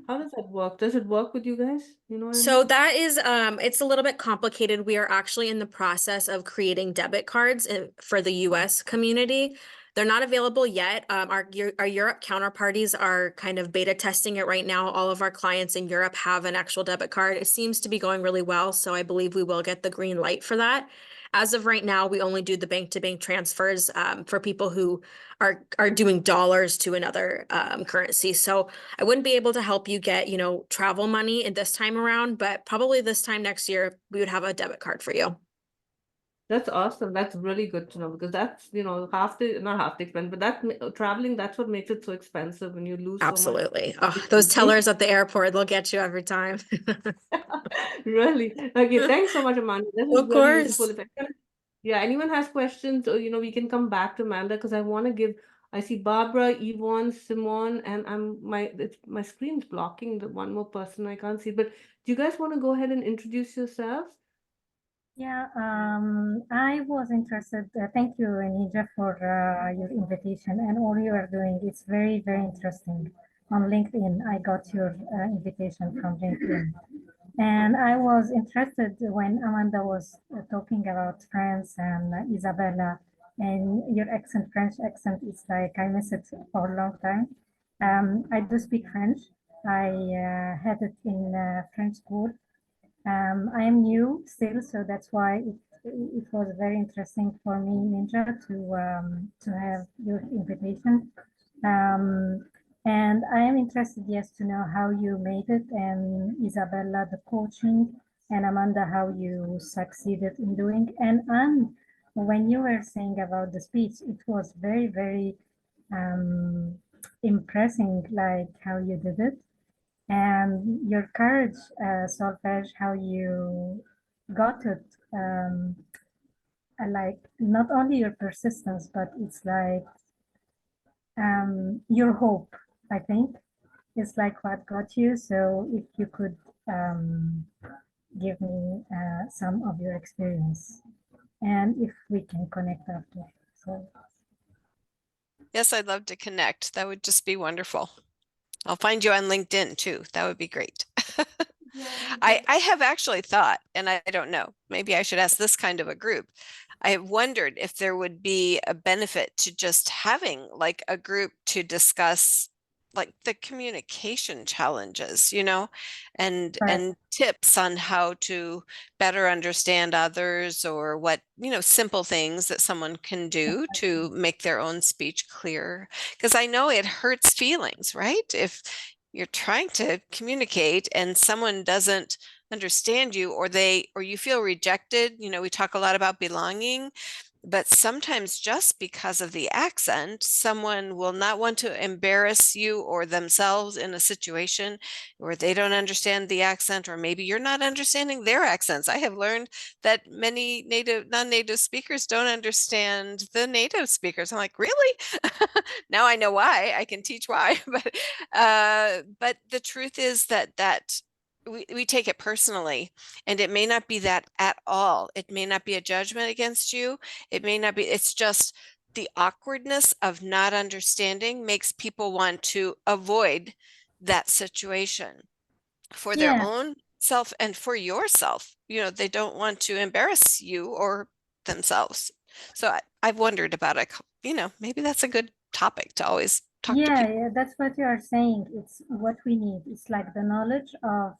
how does that work? Does it work with you guys? You know what I So mean? that is, it's a little bit complicated. We are actually in the process of creating debit cards for the US community. They're not available yet. Our Europe counterparties are kind of beta testing it right now. All of our clients in Europe have an actual debit card. It seems to be going really well, so I believe we will get the green light for that. As of right now, we only do the bank-to-bank transfers for people who are doing dollars to another currency. So I wouldn't be able to help you get, you know, travel money in this time around, but probably this time next year, we would have a debit card for you. That's awesome. That's really good to know because that's, you know, not half the expense, but traveling, that's what makes it so expensive when you lose so much. Absolutely. Oh, those tellers at the airport, they'll get you every time. Really? Okay, thanks so much, Amanda. This is Of really course. useful. Yeah, anyone has questions, or you know, we can come back to Amanda because I want to give. I see Barbara, Yvonne, Simone, and my screen's blocking the one more person I can't see. But do you guys want to go ahead and introduce yourselves? Yeah, I was interested. Thank you, Anija, for your invitation and all you are doing. It's very, very interesting. On LinkedIn, I got your invitation from LinkedIn. And I was interested when Amanda was talking about France and Isabella, and your accent, French accent, is like I miss it for a long time. I do speak French. I had it in French school. I am new still, so that's why it was very interesting for me, Ninja, to have your invitation. And I am interested, yes, to know how you made it, and Isabella, the coaching, and Amanda, how you succeeded in doing. And when you were saying about the speech, it was very, very impressing, like how you did it. And your courage, Solfege, how you got it, like not only your persistence, but it's like your hope, I think, is like what got you. So if you could give me some of your experience, and if we can connect after. So. Yes, I'd love to connect. That would just be wonderful. I'll find you on LinkedIn too. That would be great. I have actually thought, and I don't know, maybe I should ask this kind of a group. I have wondered if there would be a benefit to just having like a group to discuss like the communication challenges, you know, and tips on how to better understand others, or what, you know, simple things that someone can do to make their own speech clear. Because I know it hurts feelings, right? If you're trying to communicate and someone doesn't understand you, or you feel rejected, you know, we talk a lot about belonging. But sometimes just because of the accent, someone will not want to embarrass you or themselves in a situation where they don't understand the accent, or maybe you're not understanding their accents. I have learned that many non-native speakers don't understand the native speakers. I'm like, really? Now I know why. I can teach why. But the truth is that we take it personally, and it may not be that at all. It may not be a judgment against you. It may not be, it's just the awkwardness of not understanding makes people want to avoid that situation for their Yeah, own self and for yourself. You know, they don't want to embarrass you or themselves. So I've wondered about it. You know, maybe that's a good topic to always talk to people. yeah, that's what you are saying. It's what we need. It's like the knowledge of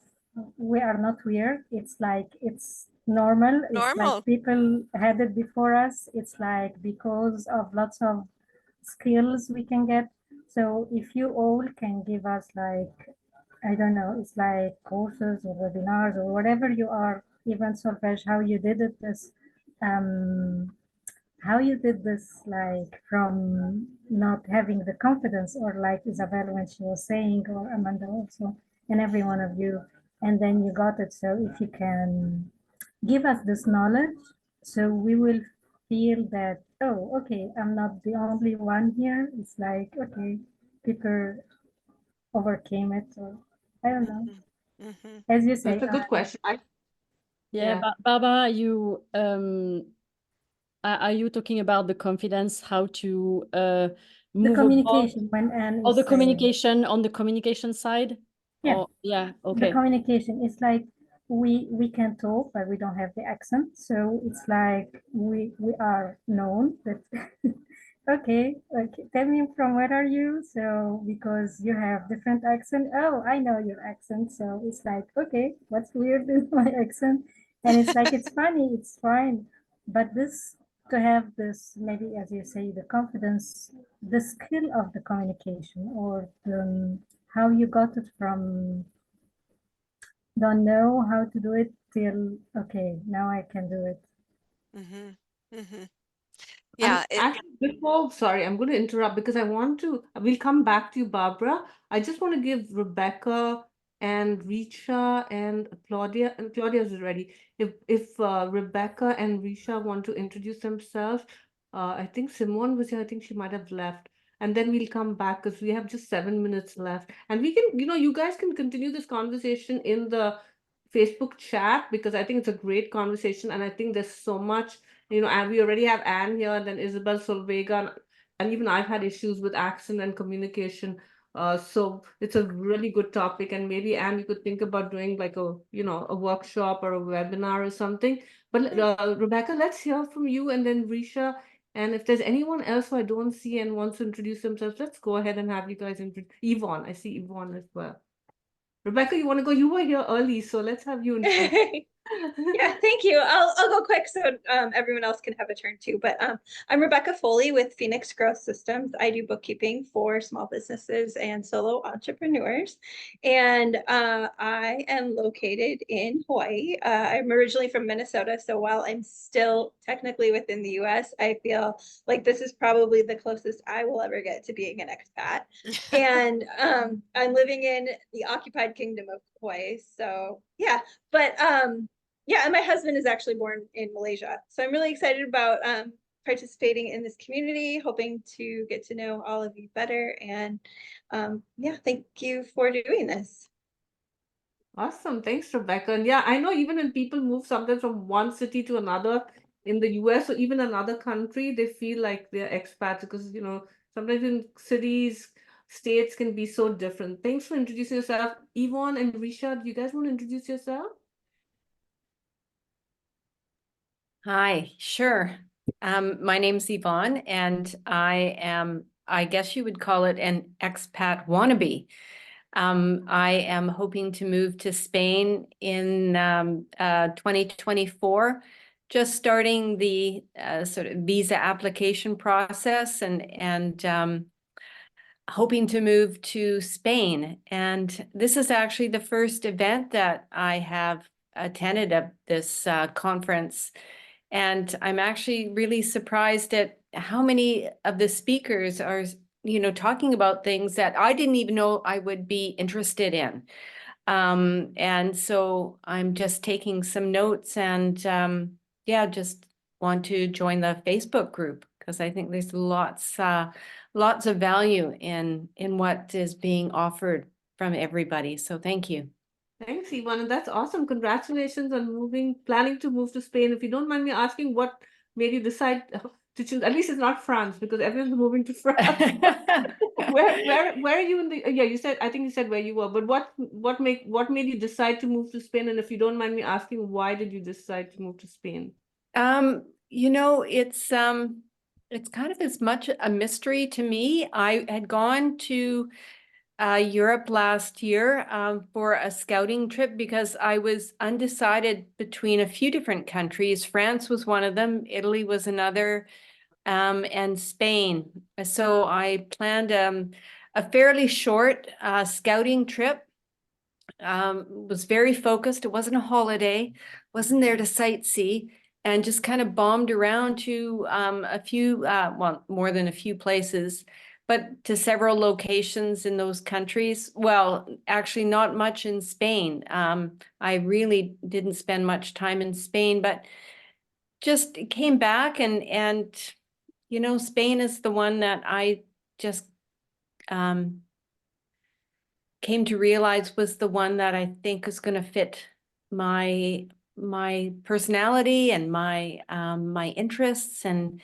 we are not weird. It's like it's normal. It's like Normal. people had it before us. It's like because of lots of skills we can get. So if you all can give us like, I don't know, it's like courses or webinars or whatever you are, even Solfege, how you did it, this how you did this, like from not having the confidence, or like Isabel when she was saying, or Amanda also, and every one of you, and then you got it. So if you can give us this knowledge, so we will feel that, oh, okay, I'm not the only one here. It's like, okay, people overcame it, or I don't know. Mm-hmm. As you say, That's a good question. Yeah, Yeah. Barbara, you are you talking about the confidence, how to the move above, communication when Anne or is the saying, communication on the communication side? yeah, Or yeah, the okay. communication is like we can talk, but we don't have the accent. So it's like we are known that okay, tell me from where are you? So because you have different accent. Oh, I know your accent. So it's like, okay, what's weird in my accent? And it's like it's funny, it's fine. But this to have this, maybe as you say, the confidence, the skill of the communication, or the how you got it from don't know how to do it till okay, now I can do it. Mm-hmm. Mm-hmm. And Yeah, actually, before, sorry, I'm going to interrupt because we'll come back to you, Barbara. I just want to give Rebecca and Risha and Claudia is ready. If Rebecca and Risha want to introduce themselves, I think Simone was here. I think she might have left. And then we'll come back because we have just 7 minutes left. And we can, you guys can continue this conversation in the Facebook chat because I think it's a great conversation. And I think there's so much and we already have Anne here, and then Isabel Solvega, and even I've had issues with accent and communication. So it's a really good topic, and maybe Anne, you could think about doing like a workshop or a webinar or something. But Rebecca, let's hear from you, and then Risha, and if there's anyone else who I don't see and wants to introduce themselves, let's go ahead and have you guys introduce. Yvonne, I see Yvonne as well. Rebecca, you want to go? You were here early, so let's have you introduce. Yeah, thank you. I'll go quick so everyone else can have a turn too. But I'm Rebecca Foley with Phoenix Growth Systems. I do bookkeeping for small businesses and solo entrepreneurs. And I am located in Hawaii. I'm originally from Minnesota. So while I'm still technically within the US, I feel like this is probably the closest I will ever get to being an expat. And I'm living in the occupied kingdom of Hawaii. So yeah, but yeah, and my husband is actually born in Malaysia. So I'm really excited about participating in this community, hoping to get to know all of you better. And yeah, thank you for doing this. Awesome. Thanks, Rebecca. And yeah, I know even when people move sometimes from one city to another in the US or even another country, they feel like they're expats because, sometimes in cities, states can be so different. Thanks for introducing yourself. Yvonne and Risha, do you guys want to introduce yourself? Hi, sure. My name's Yvonne, and I guess you would call it an expat wannabe. I am hoping to move to Spain in 2024, just starting the sort of visa application process and hoping to move to Spain. And this is actually the first event that I have attended of this conference. And I'm actually really surprised at how many of the speakers are, talking about things that I didn't even know I would be interested in. And so I'm just taking some notes and yeah, just want to join the Facebook group because I think there's lots of value in what is being offered from everybody. So thank you. Thanks, Yvonne. And that's awesome. Congratulations on planning to move to Spain. If you don't mind me asking, what made you decide to to choose? At least it's not France, because everyone's moving to France. Where are you in the? Yeah, you said, I think you said where you were, but what made you decide to move to Spain? And if you don't mind me asking, why did you decide to move to Spain? You know, it's kind of as much a mystery to me. I had gone to Europe last year for a scouting trip because I was undecided between a few different countries. France was one of them, Italy was another, and Spain. So I planned a fairly short scouting trip. Was very focused. It wasn't a holiday, wasn't there to sightsee, and just kind of bombed around to a few, well, more than a few places, but to several locations in those countries. Well, actually not much in Spain. I really didn't spend much time in Spain, but just came back and you know, Spain is the one that I just came to realize was the one that I think is going to fit my personality and my interests and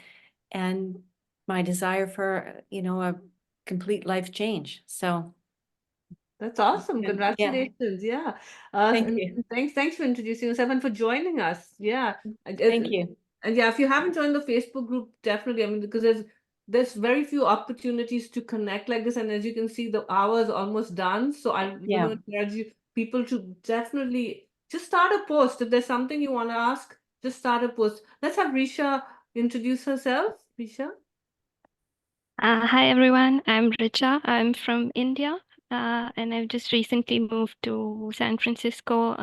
my desire for, you know, a complete life change. So That's awesome. yeah. Congratulations. Yeah. Thank And you. thanks for introducing yourself and for joining us. Yeah. Thank you. And yeah, if you haven't joined the Facebook group, definitely. I mean, because there's very few opportunities to connect like this. And as you can see, the hour is almost done. So I'm Yeah. going to encourage you people to definitely just start a post. If there's something you want to ask, just start a post. Let's have Risha introduce herself. Risha. Hi everyone, I'm Richa. I'm from India, and I've just recently moved to San Francisco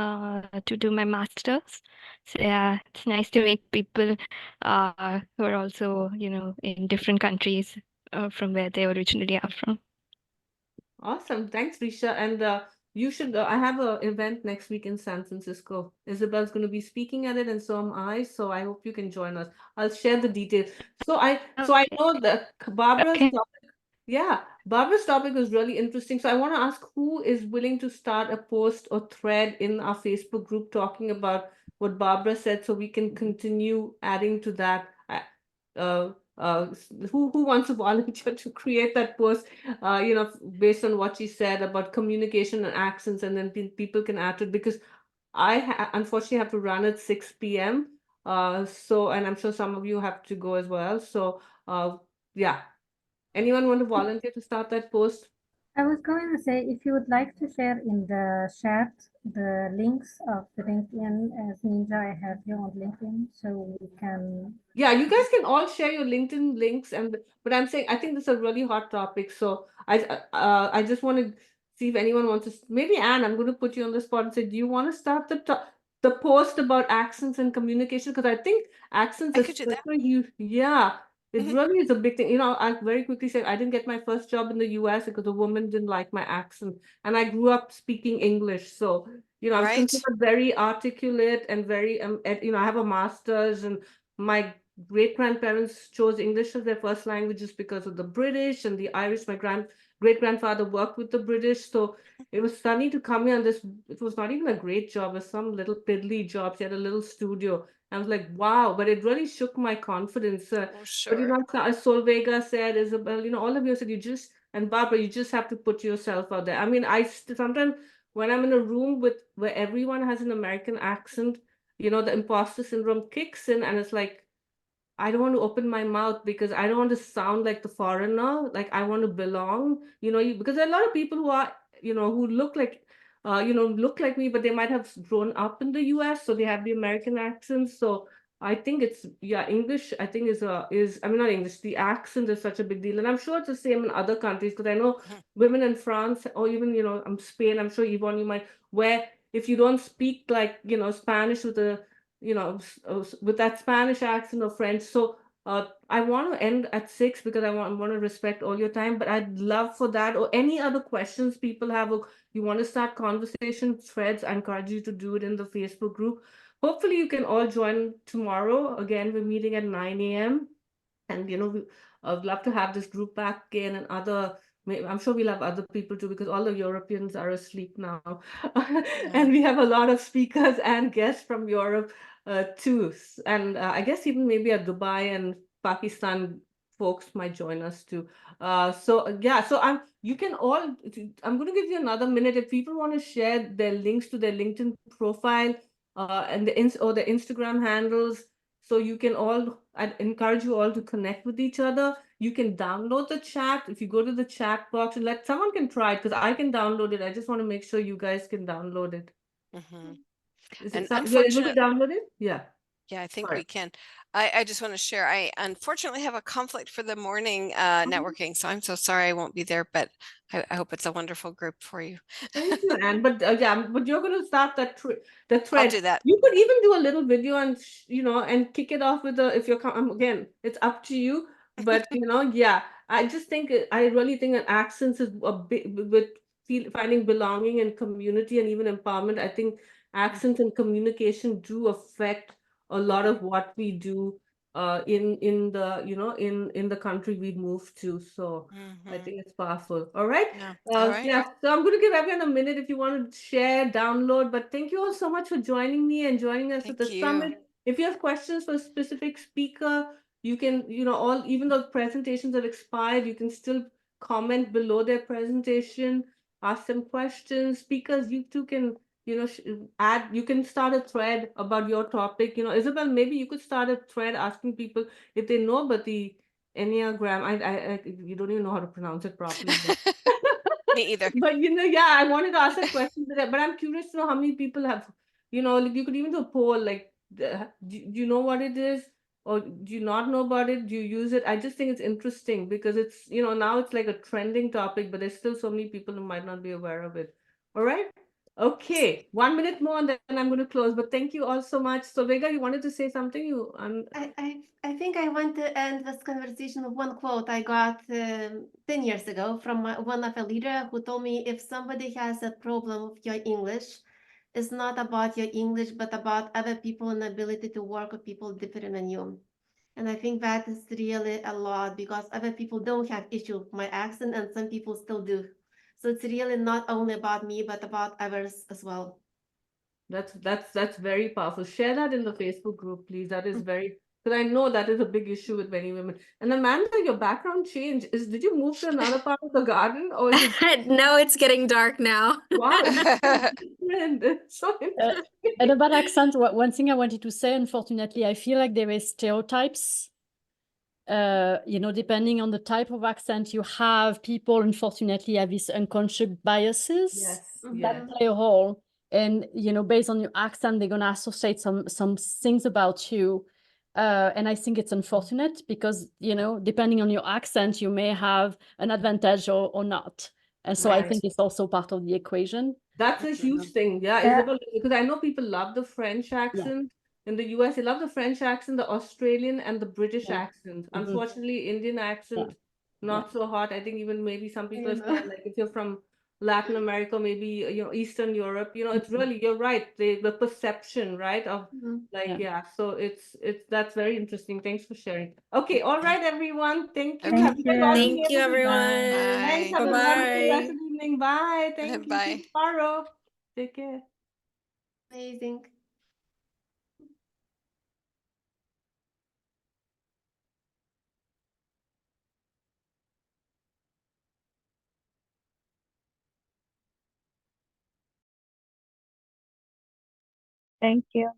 to do my master's. So yeah, it's nice to meet people who are also, you know, in different countries from where they originally are from. Awesome. Thanks, Risha. And you should, I have an event next week in San Francisco. Isabel's going to be speaking at it, and so am I. So I hope you can join us. I'll share the details. So I know that Barbara's Okay. topic, yeah, Barbara's topic was really interesting. So I want to ask who is willing to start a post or thread in our Facebook group talking about what Barbara said, so we can continue adding to that. Uh, who wants to volunteer to create that post, you know, based on what she said about communication and accents, and then people can add to it, because I unfortunately have to run at 6 p.m. So, and I'm sure some of you have to go as well. So, yeah. Anyone want to volunteer to start that post? I was going to say, if you would like to share in the chat the links of the LinkedIn, as Ninja, I have you on LinkedIn, so we can. Yeah, you guys can all share your LinkedIn links, but I'm saying I think this is a really hot topic. So I just want to see if anyone wants to. Maybe Anne, I'm going to put you on the spot and say, do you want to start the post about accents and communication? Because I think accents I is could do such that. a huge, yeah. It Mhm. really is a big thing. You know, I very quickly say I didn't get my first job in the US because a woman didn't like my accent. And I grew up speaking English. So, you know, I was Right. considered very articulate and very, you know, I have a master's, and my great-grandparents chose English as their first language just because of the British and the Irish. My great-grandfather worked with the British. So it was funny to come here on this. It was not even a great job. It was some little piddly job. She had a little studio. I was like, wow, but it really shook my confidence. Oh, But you sure. know, as Solvega said, Isabel, you know, all of you said, and Barbara, you just have to put yourself out there. I mean, sometimes when I'm in a room where everyone has an American accent, you know, the imposter syndrome kicks in, and it's like, I don't want to open my mouth because I don't want to sound like the foreigner. Like I want to belong, you know, because there are a lot of people who are, you know, who look like, look like me, but they might have grown up in the US, so they have the American accent. So I think it's, yeah, English, I think I mean, not English, the accent is such a big deal. And I'm sure it's the same in other countries, because I know women in France, or even, you know, Spain, I'm sure Yvonne, you might, where if you don't speak like, you know, Spanish with a, you know, with that Spanish accent or French. So I want to end at 6 because I want to respect all your time, but I'd love for that, or any other questions people have, or you want to start conversation threads, I encourage you to do it in the Facebook group. Hopefully you can all join tomorrow. Again, we're meeting at 9 a.m. And, you know, I'd love to have this group back again, and I'm sure we'll have other people too, because all the Europeans are asleep now. And we have a lot of speakers and guests from Europe too. And I guess even maybe a Dubai and Pakistan folks might join us too. So you can all, I'm going to give you another minute if people want to share their links to their LinkedIn profile and the Instagram handles. So you can all, I'd encourage you all to connect with each other. You can download the chat. If you go to the chat box and someone can try it, because I can download it. I just want to make sure you guys can download it. Is And you're able to download it? Yeah. Yeah, I think Sorry. we can. I just want to share. I unfortunately have a conflict for the morning networking, so I'm so sorry I won't be there, but I hope it's a wonderful group for you. Thank you, Anne. But you're going to start the I'll thread. do that. You could even do a little video and and kick it off with if you're again, it's up to you. But yeah, I just think I really think an accents is a bit with finding belonging and community and even empowerment. I think accents and communication do affect a lot of what we do in the in the country we moved to. So I think it's powerful. All right. Yeah. All right. Yeah, so I'm going to give everyone a minute if you want to share, download. But thank you all so much for joining me and joining us at the Thank you. summit. If you have questions for a specific speaker, you can, even though presentations have expired, you can still comment below their presentation, ask them questions. Speakers, you too can, you can start a thread about your topic. Isabel, maybe you could start a thread asking people if they know about the Enneagram. You don't even know how to pronounce it properly. Me either. But yeah, I wanted to ask a question today, but I'm curious to know how many people have, like you could even do a poll, like, do you know what it is? Or do you not know about it? Do you use it? I just think it's interesting because it's, now it's like a trending topic, but there's still so many people who might not be aware of it. All right. Okay, 1 minute more and then I'm going to close. But thank you all so much. So Vega, you wanted to say something? I think I want to end this conversation with one quote I got 10 years ago from one of a leader who told me, if somebody has a problem with your English, it's not about your English, but about other people and ability to work with people different than you. And I think that is really a lot because other people don't have issue with my accent and some people still do. So it's really not only about me, but about others as well. That's very powerful. Share that in the Facebook group, please. That is very, because I know that is a big issue with many women. And Amanda, your background change did you move to another part of the garden or is it? No, it's getting dark now. Wow, it's so interesting. And about accent, one thing I wanted to say, unfortunately, I feel like there is stereotypes. Depending on the type of accent you have, people unfortunately have these unconscious biases that play a role. And based on your accent, they're gonna associate some things about you. And I think it's unfortunate because depending on your accent, you may have an advantage or not. And so I think it's also part of the equation. That's a huge thing. Yeah, Isabel, because I know people love the French accent. In the US, they love the French accent, the Australian and the British accent. Unfortunately, Indian accent, not so hot. I think even maybe some people have said, like, if you're from Latin America, maybe, Eastern Europe, it's really, you're right. The perception, right, of so that's very interesting. Thanks for sharing. Okay, all right, everyone. Thank you. Okay. Have you guys all been Thank you, able to- everyone. Thanks. Have a wonderful rest of the evening. Bye. Thank you. See you tomorrow. Take care. Amazing. Thank you.